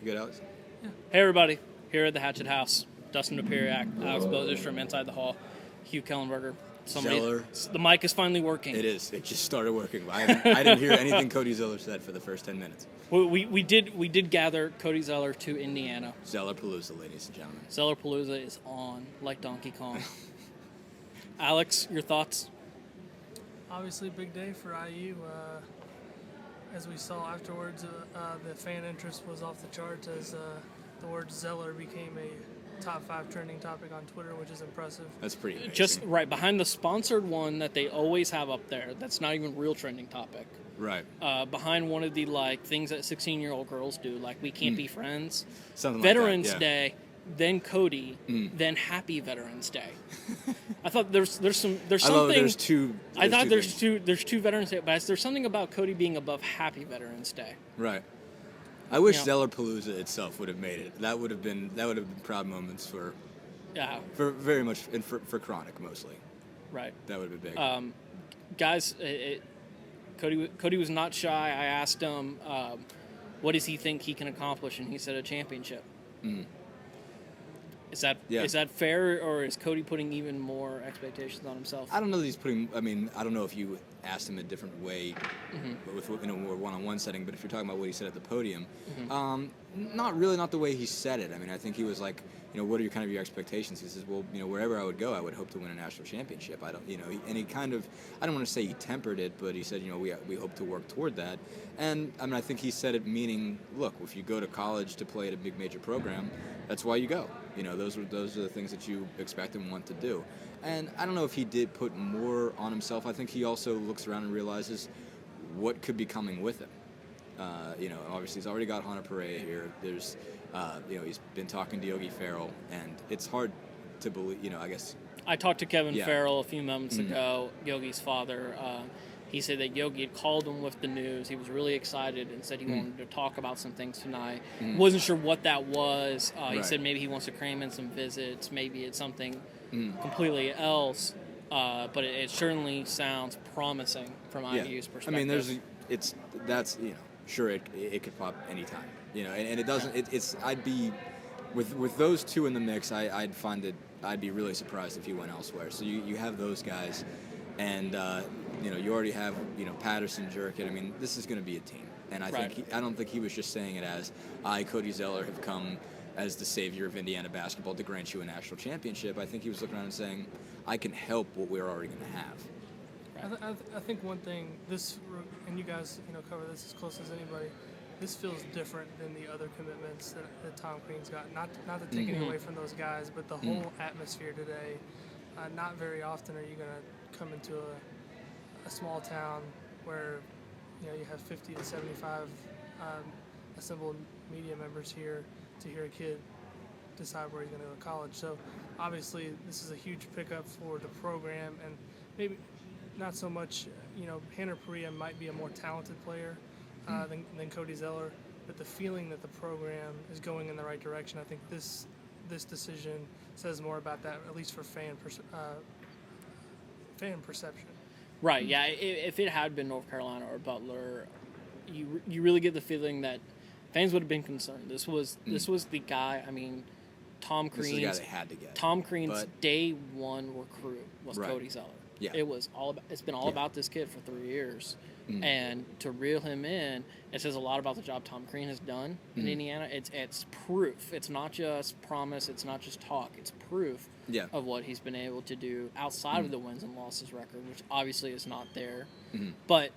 You good, Alex? Yeah. Hey, everybody. Here at the Hatchet House. Dustin Dopirak, Alex Bozich from Inside the Hall, Hugh Kellenberger. Zeller. The mic is finally working. It is. It just started working. I didn't hear anything Cody Zeller said for the first 10 minutes. We did gather Cody Zeller to Indiana. Zellerpalooza, ladies and gentlemen. Zellerpalooza is on like Donkey Kong. Alex, your thoughts? Obviously, big day for IU. As we saw afterwards, the fan interest was off the charts as the word Zeller became a top 5 trending topic on Twitter, which is impressive. That's pretty amazing. Just right behind the sponsored one that they always have up there. That's not even a real trending topic. Right. Behind one of the things that 16-year-old girls do, like we can't be friends. Something Veterans like that, yeah. Day, then Cody, then Happy Veterans Day. I thought there's something. There's two Veterans Day, but there's something about Cody being above Happy Veterans Day. Right. I wish Zellerpalooza itself would have made it. That would have been proud moments for very much and for Chronic mostly. Right. That would have been big. Guys, Cody was not shy. I asked him, what does he think he can accomplish, and he said a championship. Mm. Is that fair, or is Cody putting even more expectations on himself? I don't know that he's putting. I mean, I don't know if you asked him a different way, with more one-on-one setting. But if you're talking about what he said at the podium, not the way he said it. I mean, I think he was like, what are your expectations? He says, well, wherever I would go, I would hope to win a national championship. I don't, and he kind of, I don't want to say he tempered it, but he said, we hope to work toward that. And I mean, I think he said it meaning, look, if you go to college to play at a big major program, that's why you go. Those are the things that you expect and want to do. And I don't know if he did put more on himself. I think he also looks around and realizes what could be coming with him. Obviously he's already got Hana Perea here. There's, he's been talking to Yogi Ferrell, and it's hard to believe, I guess. I talked to Kevin Farrell a few moments ago, Yogi's father. He said that Yogi had called him with the news. He was really excited and said he wanted to talk about some things tonight. Wasn't sure what that was. He said maybe he wants to cram in some visits. Maybe it's something completely else. But it certainly sounds promising from IU's perspective. I mean, sure, it could pop anytime. And it doesn't. I'd be with those two in the mix. I'd be really surprised if he went elsewhere. So you have those guys. And you already have Patterson, Jerkin. I mean, this is going to be a team, and I don't think he was just saying it as Cody Zeller, have come as the savior of Indiana basketball to grant you a national championship. I think he was looking around and saying, I can help what we're already going to have. Right. I think one thing and you guys cover this as close as anybody. This feels different than the other commitments that Tom Crean's got. Not to take any away from those guys, but the whole atmosphere today. Not very often are you going to come into a small town where you have 50 to 75 assembled media members here to hear a kid decide where he's going to go to college. So obviously this is a huge pickup for the program, and maybe not so much. Hana Perea might be a more talented player than Cody Zeller, but the feeling that the program is going in the right direction, I think this decision says more about that, at least for fan perception. Right. Yeah. If it had been North Carolina or Butler, you really get the feeling that fans would have been concerned. This was the guy. I mean, Tom Crean's. This is the guy they had to get. Tom Crean's day one recruit was Cody Zeller. Yeah. It's been all about this kid for 3 years. And to reel him in, it says a lot about the job Tom Crean has done in Indiana. It's proof. It's not just promise. It's not just talk. It's proof of what he's been able to do outside of the wins and losses record, which obviously is not there. But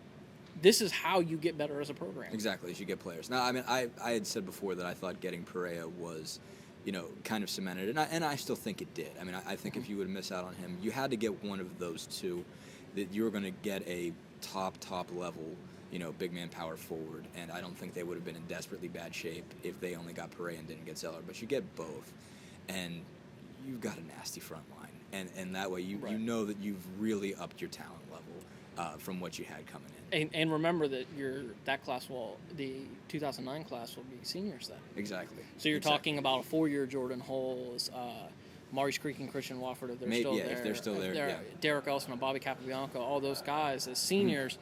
this is how you get better as a program. Exactly, as you get players. Now, I mean, I had said before that I thought getting Perea was, kind of cemented, and I still think it did. I mean, I think if you would miss out on him, you had to get one of those two, that you were going to get a top level, big man power forward, and I don't think they would have been in desperately bad shape if they only got Perea and didn't get Zeller. But you get both, and you've got a nasty front line, and that way you know that you've really upped your talent level from what you had coming in. And remember that the 2009 class will be seniors then. Exactly. So you're talking about a 4-year Jordan Holes, Maurice Creek and Christian Wofford, if they're still there. If they're still there. Derek Elson and Bobby Capabianco, all those guys as seniors.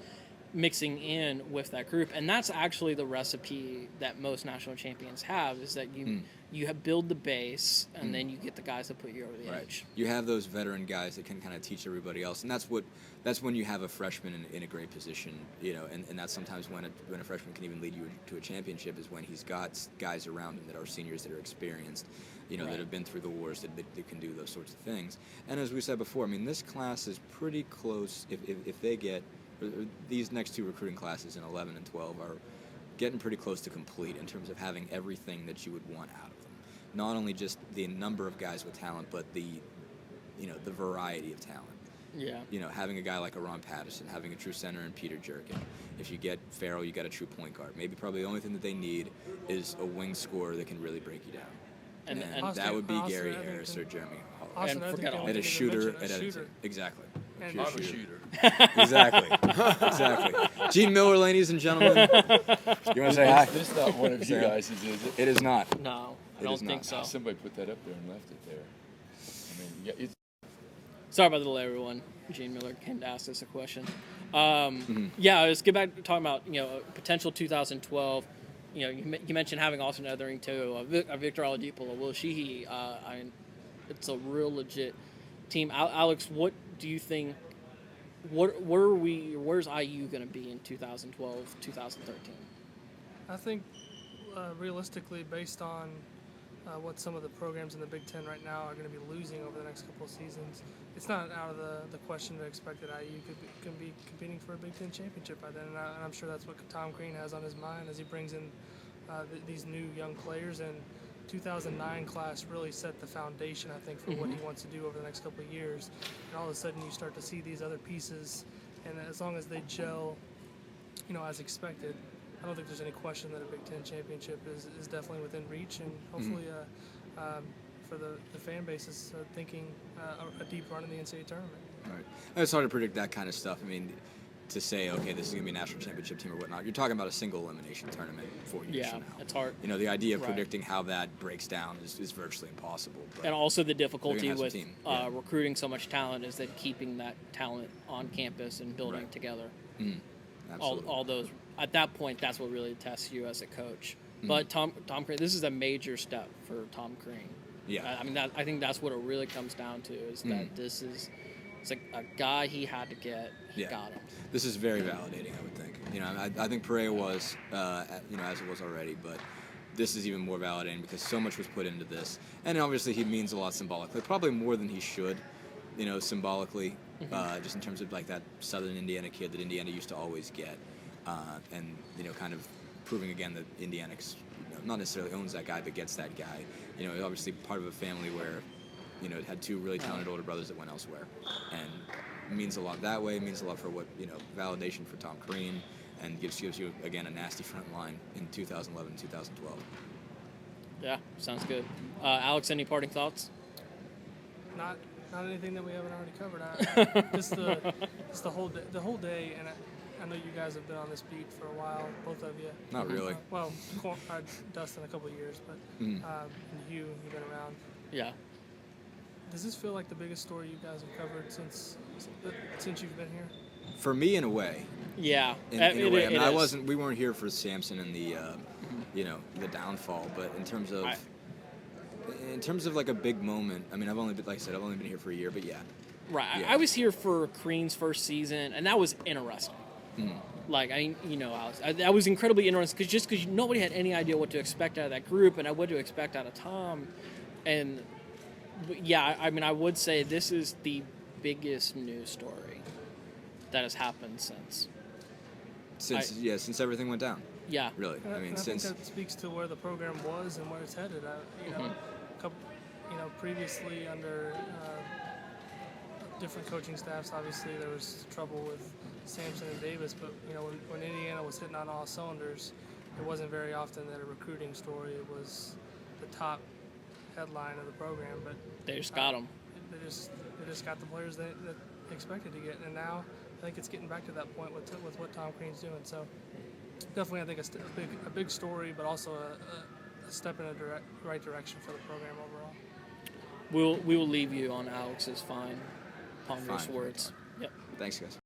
mixing in with that group. And that's actually the recipe that most national champions have, is that you have build the base, and then you get the guys that put you over the edge. You have those veteran guys that can kind of teach everybody else, and that's when you have a freshman in a great position, and that's sometimes when a freshman can even lead you to a championship, is when he's got guys around him that are seniors that are experienced, that have been through the wars, that can do those sorts of things. And as we said before, I mean, this class is pretty close. If they get these next two recruiting classes in 11 and 12 are getting pretty close to complete in terms of having everything that you would want out of them. Not only just the number of guys with talent, but the variety of talent. Yeah. Having a guy like a Ron Patterson, having a true center in Peter Jerkin. If you get Farrell, you got a true point guard. Maybe probably the only thing that they need is a wing scorer that can really break you down. And that would be Gary Harris or Jeremy Hall. And forget all. At a shooter. Exactly. I'm a shooter. Exactly. Gene Miller, ladies and gentlemen. You want to say hi? This is not one of you guys, is it? It is not. No, I don't think so. Somebody put that up there and left it there. I mean, Sorry about the delay, everyone. Gene Miller came to ask us a question. Yeah, let's get back to talking about potential 2012. You mentioned having Austin Ethering too, Victor Oladipo, Will Sheehy. I mean, it's a real legit team. Alex, what do you think? Where's IU going to be in 2012, 2013? I think realistically, based on what some of the programs in the Big Ten right now are going to be losing over the next couple of seasons, it's not out of the question to expect that IU can be competing for a Big Ten championship by then. And I'm sure that's what Tom Crean has on his mind as he brings in these new young players. And 2009 class really set the foundation, I think, for what he wants to do over the next couple of years. And all of a sudden you start to see these other pieces, and as long as they gel, as expected, I don't think there's any question that a Big Ten championship is definitely within reach, and hopefully for the fan bases thinking a deep run in the NCAA tournament. All right. It's hard to predict that kind of stuff. I mean, to say, okay, this is going to be a national championship team or whatnot, you're talking about a single elimination tournament 4 years from now. Yeah, it's hard. The idea of predicting how that breaks down is virtually impossible. But and also the difficulty with recruiting so much talent is that keeping that talent on campus and building together. All those, at that point, that's what really tests you as a coach. But Tom Crean, this is a major step for Tom Crean. Yeah. I mean, I think that's what it really comes down to, is that it's like a guy he had to get. He got him. This is very validating, I would think. I think Perea was, as it was already, but this is even more validating because so much was put into this. And obviously he means a lot symbolically, probably more than he should, symbolically, just in terms of like that Southern Indiana kid that Indiana used to always get. And, kind of proving again that Indiana not necessarily owns that guy, but gets that guy. Obviously part of a family where, it had two really talented older brothers that went elsewhere. And it means a lot that way. It means a lot for what, validation for Tom Crean, and gives you, again, a nasty front line in 2011, 2012. Yeah, sounds good. Alex, any parting thoughts? Not anything that we haven't already covered. Just the whole day, and I know you guys have been on this beat for a while, both of you. Not really. Dustin a couple of years, but and Hugh, you've been around. Yeah. Does this feel like the biggest story you guys have covered since you've been here? For me, in a way. Yeah. In a way. I mean, we weren't here for Samson and the, the downfall, but in terms of like a big moment, I mean, I've only been here for a year, but yeah. Right. Yeah. I was here for Crean's first season, and that was interesting. Like, I was incredibly interested because nobody had any idea what to expect out of that group and what to expect out of Tom. And yeah, I mean, I would say this is the biggest news story that has happened since everything went down. Yeah, really. I think that speaks to where the program was and where it's headed. Previously under different coaching staffs, obviously there was trouble with Sampson and Davis, but when Indiana was hitting on all cylinders, it wasn't very often that a recruiting story was the top headline of the program. But they just got them. They just got the players that they expected to get, and now I think it's getting back to that point with what Tom Crean's doing. So definitely, I think a big story, but also a step in the right direction for the program overall. We will leave you on Alex's fine, ponderous words. Yep. Thanks, guys.